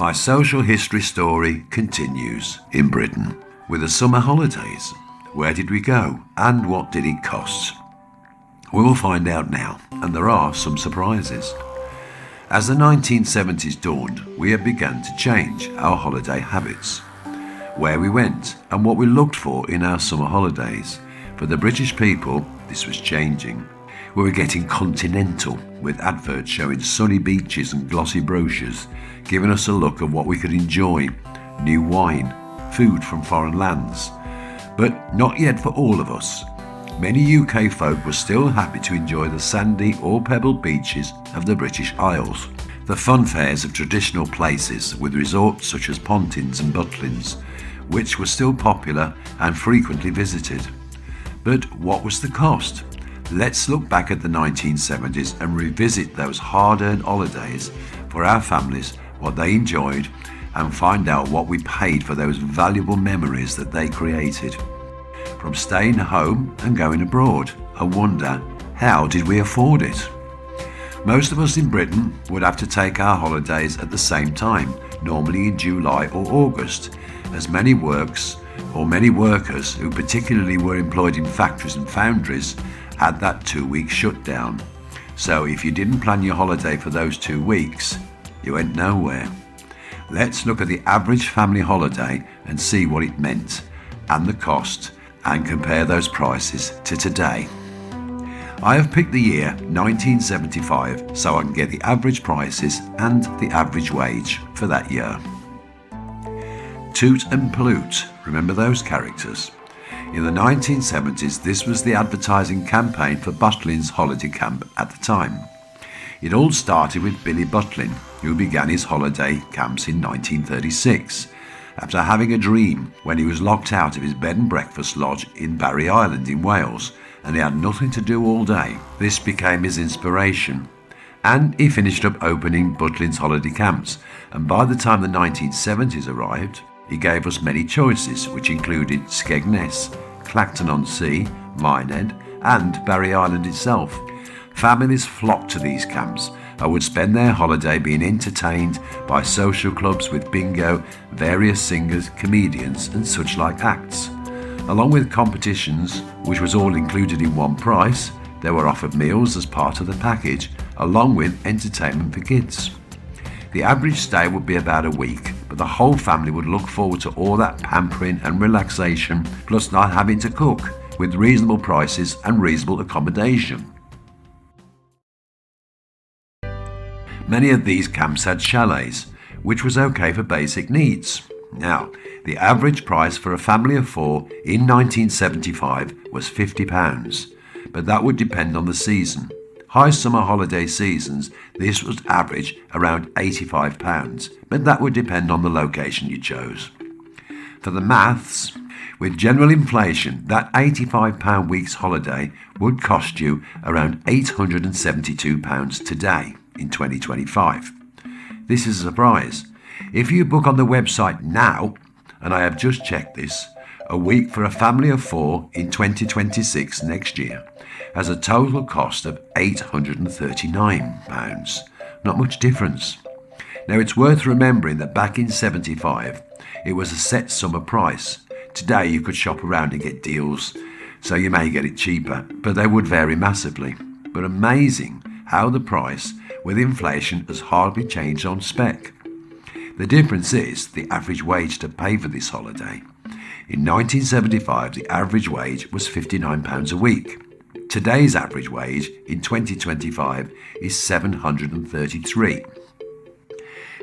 My social history story continues in Britain with the summer holidays. Where did we go and what did it cost? We will find out now, and there are some surprises. As the 1970s dawned, we had begun to change our holiday habits. Where we went and what we looked for in our summer holidays. For the British people, this was changing. We were getting continental, with adverts showing sunny beaches and glossy brochures, giving us a look at what we could enjoy, new wine, food from foreign lands. But not yet for all of us. Many UK folk were still happy to enjoy the sandy or pebbled beaches of the British Isles, the fun fairs of traditional places with resorts such as Pontins and Butlins, which were still popular and frequently visited. But what was the cost? Let's look back at the 1970s and revisit those hard-earned holidays for our families, what they enjoyed, and find out what we paid for those valuable memories that they created. From staying home and going abroad, I wonder, how did we afford it? Most of us in Britain would have to take our holidays at the same time, normally in July or August, as many workers who particularly were employed in factories and foundries had that 2-week shutdown. So if you didn't plan your holiday for those 2 weeks, you went nowhere. Let's look at the average family holiday and see what it meant and the cost, and compare those prices to today. I have picked the year 1975 so I can get the average prices and the average wage for that year. Toot and Pollute, remember those characters? In the 1970s, this was the advertising campaign for Butlins holiday camp at the time. It all started with Billy Butlin, who began his holiday camps in 1936, after having a dream when he was locked out of his bed and breakfast lodge in Barry Island in Wales, and he had nothing to do all day. This became his inspiration, and he finished up opening Butlins holiday camps, and by the time the 1970s arrived, he gave us many choices, which included Skegness, Clacton-on-Sea, Minehead, and Barry Island itself. Families flocked to these camps and would spend their holiday being entertained by social clubs with bingo, various singers, comedians, and such like acts. Along with competitions, which was all included in one price, they were offered meals as part of the package, along with entertainment for kids. The average stay would be about a week, but the whole family would look forward to all that pampering and relaxation, plus not having to cook, with reasonable prices and reasonable accommodation. Many of these camps had chalets, which was okay for basic needs. Now, the average price for a family of 4 in 1975 was £50, but that would depend on the season. High summer holiday seasons, this would average around £85, but that would depend on the location you chose. For the maths, with general inflation, that £85 week's holiday would cost you around £872 today in 2025. This is a surprise. If you book on the website now, and I have just checked this, a week for a family of 4 in 2026 next year has a total cost of £839. Not much difference. Now it's worth remembering that back in 75, it was a set summer price. Today you could shop around and get deals, so you may get it cheaper, but they would vary massively. But amazing how the price with inflation has hardly changed on spec. The difference is the average wage to pay for this holiday. In 1975, the average wage was £59 a week. Today's average wage in 2025 is £733.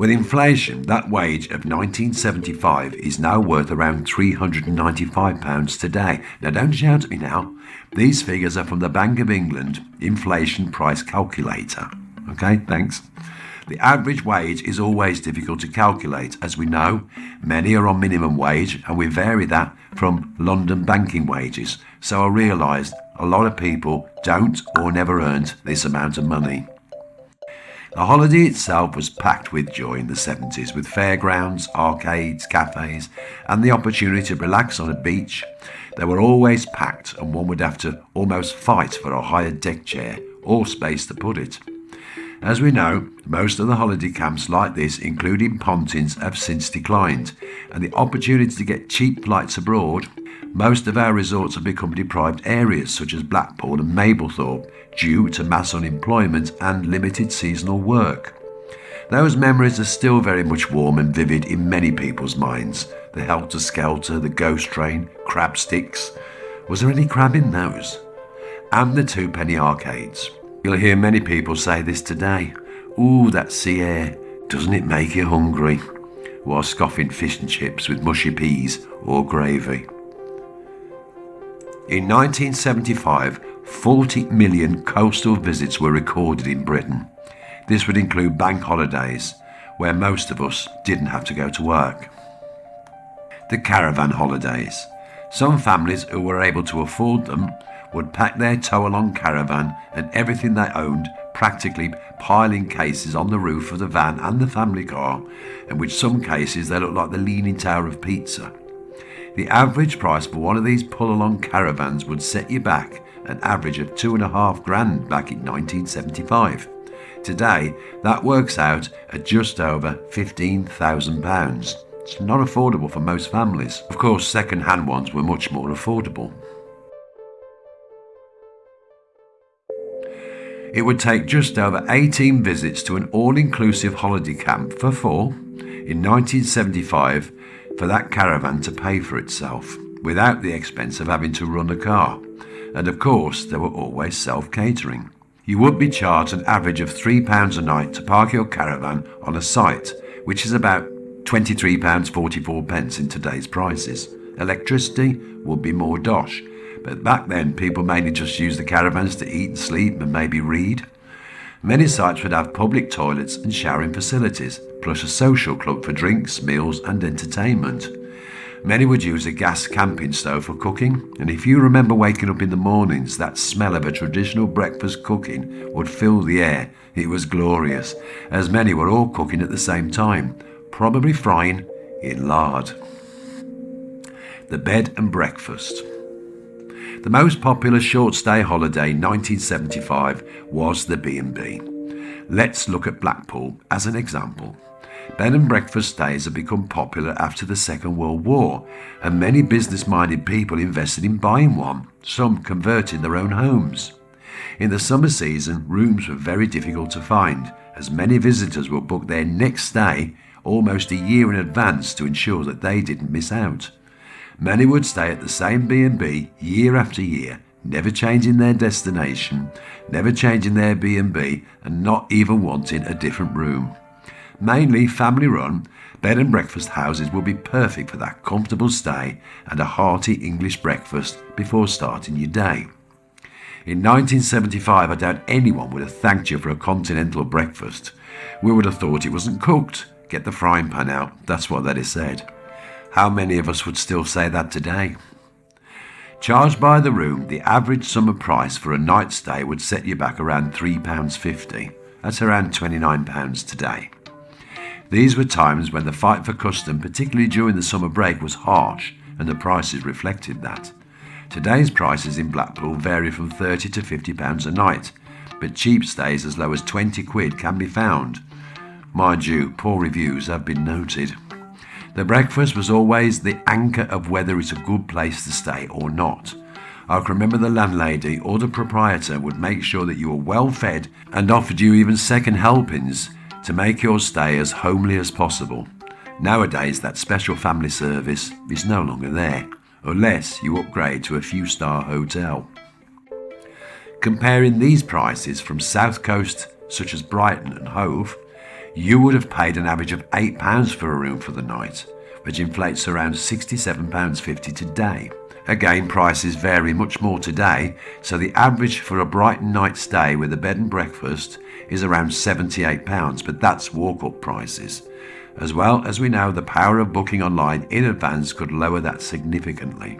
With inflation, that wage of 1975 is now worth around £395 today. Now don't shout at me now. These figures are from the Bank of England inflation price calculator. Okay, thanks. The average wage is always difficult to calculate. As we know, many are on minimum wage and we vary that from London banking wages. So I realised a lot of people don't or never earned this amount of money. The holiday itself was packed with joy in the 70s, with fairgrounds, arcades, cafes, and the opportunity to relax on a beach. They were always packed, and one would have to almost fight for a hired deck chair or space to put it. As we know, most of the holiday camps like this, including Pontins, have since declined, and the opportunity to get cheap flights abroad, most of our resorts have become deprived areas such as Blackpool and Mablethorpe due to mass unemployment and limited seasonal work. Those memories are still very much warm and vivid in many people's minds. The helter-skelter, the ghost train, crab sticks. Was there any crab in those? And the twopenny arcades. You'll hear many people say this today. Ooh, that sea air, doesn't it make you hungry? While scoffing fish and chips with mushy peas or gravy. In 1975, 40 million coastal visits were recorded in Britain. This would include bank holidays, where most of us didn't have to go to work. The caravan holidays. Some families who were able to afford them would pack their tow-along caravan and everything they owned, practically piling cases on the roof of the van and the family car, in which some cases they looked like the Leaning Tower of Pisa. The average price for one of these pull-along caravans would set you back an average of $2,500 back in 1975. Today, that works out at just over £15,000. It's not affordable for most families. Of course, second-hand ones were much more affordable. It would take just over 18 visits to an all-inclusive holiday camp for four in 1975 for that caravan to pay for itself, without the expense of having to run a car. And of course, they were always self-catering. You would be charged an average of £3 a night to park your caravan on a site, which is about £23.44 in today's prices. Electricity would be more dosh, but back then people mainly just used the caravans to eat and sleep and maybe read. Many sites would have public toilets and showering facilities, plus a social club for drinks, meals and entertainment. Many would use a gas camping stove for cooking, and if you remember waking up in the mornings, that smell of a traditional breakfast cooking would fill the air. It was glorious, as many were all cooking at the same time, probably frying in lard. The bed and breakfast. The most popular short-stay holiday in 1975 was the B&B. Let's look at Blackpool as an example. Bed and breakfast stays have become popular after the Second World War, and many business-minded people invested in buying one, some converting their own homes. In the summer season, rooms were very difficult to find, as many visitors would book their next stay almost a year in advance to ensure that they didn't miss out. Many would stay at the same B&B year after year, never changing their destination, never changing their B&B, and not even wanting a different room. Mainly family-run, bed and breakfast houses would be perfect for that comfortable stay and a hearty English breakfast before starting your day. In 1975, I doubt anyone would have thanked you for a continental breakfast. We would have thought it wasn't cooked. Get the frying pan out, that's what they'd have said. How many of us would still say that today? Charged by the room, the average summer price for a night stay would set you back around £3.50. That's around £29 today. These were times when the fight for custom, particularly during the summer break, was harsh, and the prices reflected that. Today's prices in Blackpool vary from £30 to £50 a night, but cheap stays as low as £20 can be found. Mind you, poor reviews have been noted. The breakfast was always the anchor of whether it's a good place to stay or not. I can remember the landlady or the proprietor would make sure that you were well fed and offered you even second helpings to make your stay as homely as possible. Nowadays, that special family service is no longer there, unless you upgrade to a few-star hotel. Comparing these prices from South Coast, such as Brighton and Hove, you would have paid an average of £8 for a room for the night, which inflates around £67.50 today. Again, prices vary much more today, so the average for a Brighton night stay with a bed and breakfast is around £78, but that's walk-up prices. As well as we know, the power of booking online in advance could lower that significantly.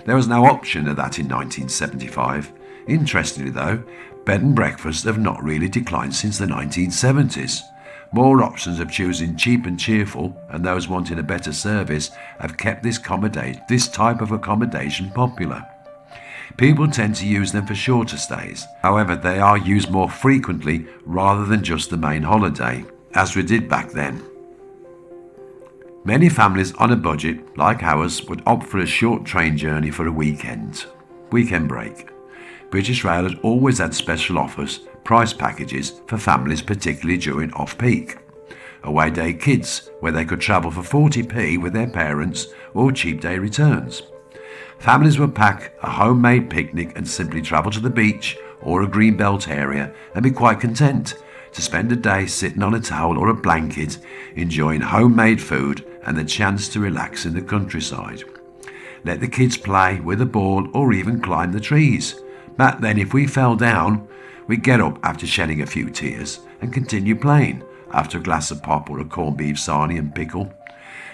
There was no option of that in 1975. Interestingly though, bed and breakfasts have not really declined since the 1970s. More options of choosing cheap and cheerful, and those wanting a better service have kept this type of accommodation popular. People tend to use them for shorter stays. However, they are used more frequently rather than just the main holiday, as we did back then. Many families on a budget, like ours, would opt for a short train journey for a weekend break. British Rail had always had special offers, price packages for families, particularly during off-peak. Away day kids, where they could travel for 40p with their parents, or cheap day returns. Families would pack a homemade picnic and simply travel to the beach or a greenbelt area and be quite content to spend a day sitting on a towel or a blanket, enjoying homemade food and the chance to relax in the countryside. Let the kids play with a ball or even climb the trees. Back then, if we fell down, we'd get up after shedding a few tears and continue playing after a glass of pop or a corned beef sarnie and pickle.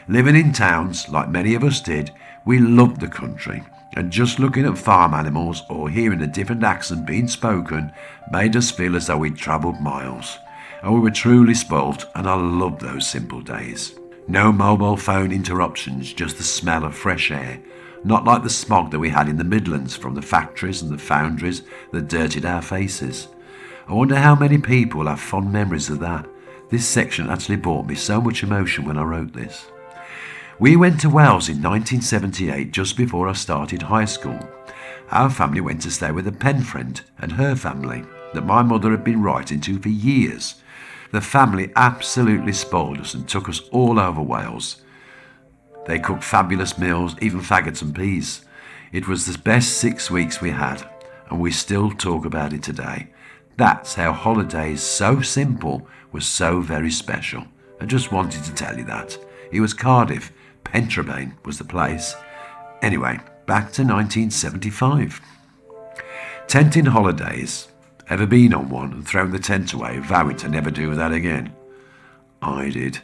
Living in towns, like many of us did, we loved the country, and just looking at farm animals or hearing a different accent being spoken made us feel as though we'd travelled miles. And we were truly spoilt, and I loved those simple days. No mobile phone interruptions, just the smell of fresh air. Not like the smog that we had in the Midlands from the factories and the foundries that dirtied our faces. I wonder how many people have fond memories of that. This section actually brought me so much emotion when I wrote this. We went to Wales in 1978, just before I started high school. Our family went to stay with a pen friend and her family that my mother had been writing to for years. The family absolutely spoiled us and took us all over Wales. They cooked fabulous meals, even faggots and peas. It was the best 6 weeks we had, and we still talk about it today. That's how holidays so simple was so very special. I just wanted to tell you that. It was Cardiff. Pentrabane was the place. Anyway, back to 1975. Tenting holidays. Ever been on one and thrown the tent away, vowing to never do that again? I did.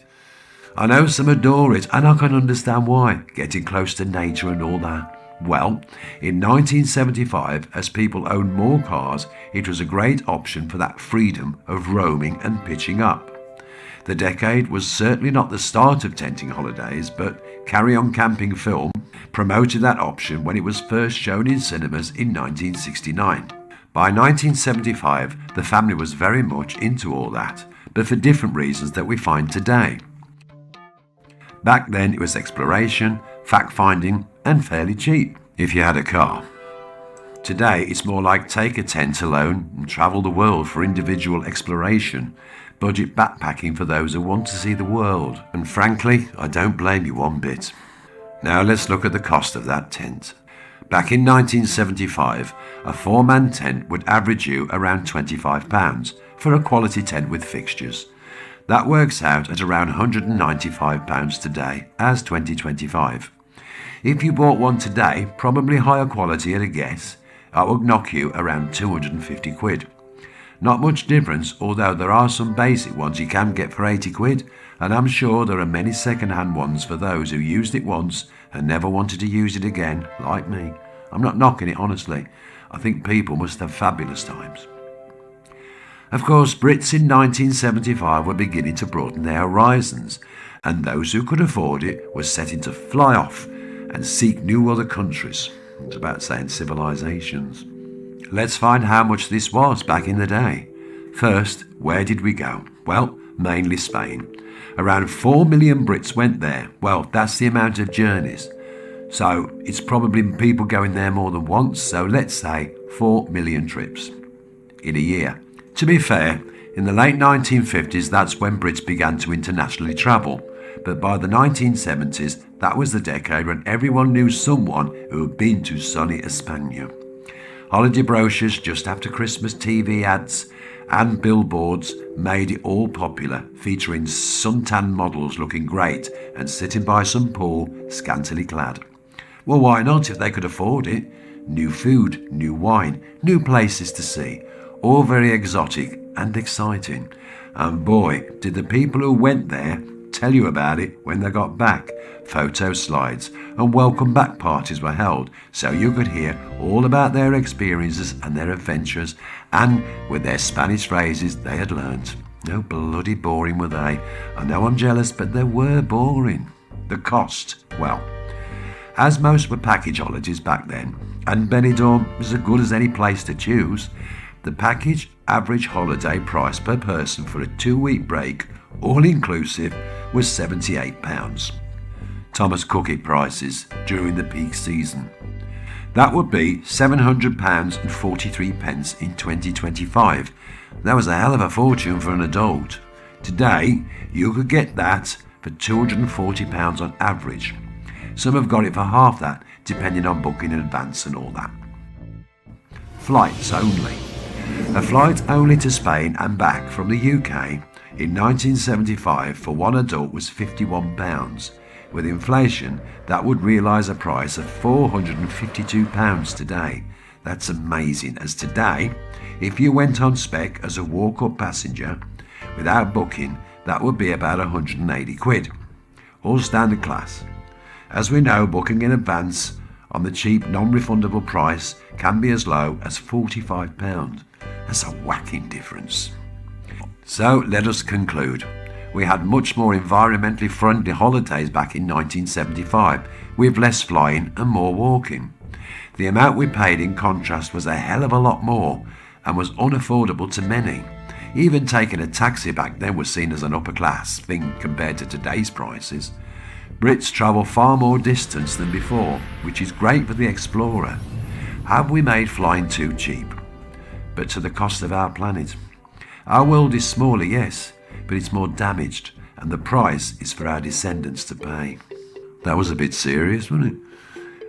I know some adore it, and I can understand why, getting close to nature and all that. Well, in 1975, as people owned more cars, it was a great option for that freedom of roaming and pitching up. The decade was certainly not the start of tenting holidays, but Carry On Camping film promoted that option when it was first shown in cinemas in 1969. By 1975, the family was very much into all that, but for different reasons that we find today. Back then it was exploration, fact-finding, and fairly cheap, if you had a car. Today it's more like take a tent alone and travel the world for individual exploration, budget backpacking for those who want to see the world, and frankly, I don't blame you one bit. Now let's look at the cost of that tent. Back in 1975, a 4-man tent would average you around £25 for a quality tent with fixtures. That works out at around £195 today, as 2025. If you bought one today, probably higher quality at a guess, that would knock you around 250 quid. Not much difference, although there are some basic ones you can get for 80 quid, and I'm sure there are many second-hand ones for those who used it once and never wanted to use it again, like me. I'm not knocking it, honestly. I think people must have fabulous times. Of course, Brits in 1975 were beginning to broaden their horizons, and those who could afford it were setting to fly off and seek new other countries. It's about saying civilizations. Let's find how much this was back in the day. First, where did we go? Well, mainly Spain. Around 4 million Brits went there. Well, that's the amount of journeys. So it's probably people going there more than once, so let's say 4 million trips in a year. To be fair, in the late 1950s, that's when Brits began to internationally travel. But by the 1970s, that was the decade when everyone knew someone who had been to sunny España. Holiday brochures just after Christmas, TV ads and billboards made it all popular, featuring suntan models looking great and sitting by some pool, scantily clad. Well, why not if they could afford it? New food, new wine, new places to see, all very exotic and exciting. And boy, did the people who went there tell you about it when they got back. Photo slides and welcome back parties were held, so you could hear all about their experiences and their adventures, and with their Spanish phrases they had learnt. No bloody boring were they. I know I'm jealous, but they were boring. The cost, well, As most were package holidays back then, and Benidorm was as good as any place to choose, the package average holiday price per person for a 2-week break, all inclusive, was £78. Thomas Cookit prices during the peak season. That would be £700.43 in 2025. That was a hell of a fortune for an adult. Today, you could get that for £240 on average. Some have got it for half that, depending on booking in advance and all that. Flights only. A flight only to Spain and back from the UK in 1975 for one adult was £51. With inflation, that would realise a price of £452 today. That's amazing, as today, if you went on spec as a walk-up passenger, without booking, that would be about 180 quid. All standard class. As we know, booking in advance on the cheap non-refundable price can be as low as £45. That's a whacking difference. So let us conclude. We had much more environmentally friendly holidays back in 1975, with less flying and more walking. The amount we paid in contrast was a hell of a lot more and was unaffordable to many. Even taking a taxi back then was seen as an upper class thing compared to today's prices. Brits travel far more distance than before, which is great for the explorer. Have we made flying too cheap? But to the cost of our planet. Our world is smaller, yes, but it's more damaged, and the price is for our descendants to pay. That was a bit serious, wasn't it?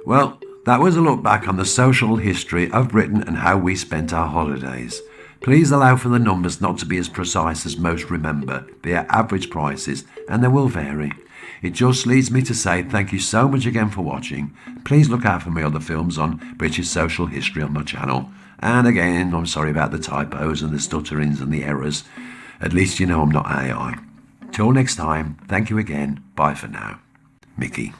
Well, that was a look back on the social history of Britain and how we spent our holidays. Please allow for the numbers not to be as precise as most remember. They are average prices, and they will vary. It just leads me to say thank you so much again for watching. Please look out for my other films on British social history on my channel. And again, I'm sorry about the typos and the stutterings and the errors. At least you know I'm not AI. Till next time, thank you again. Bye for now. Mickey.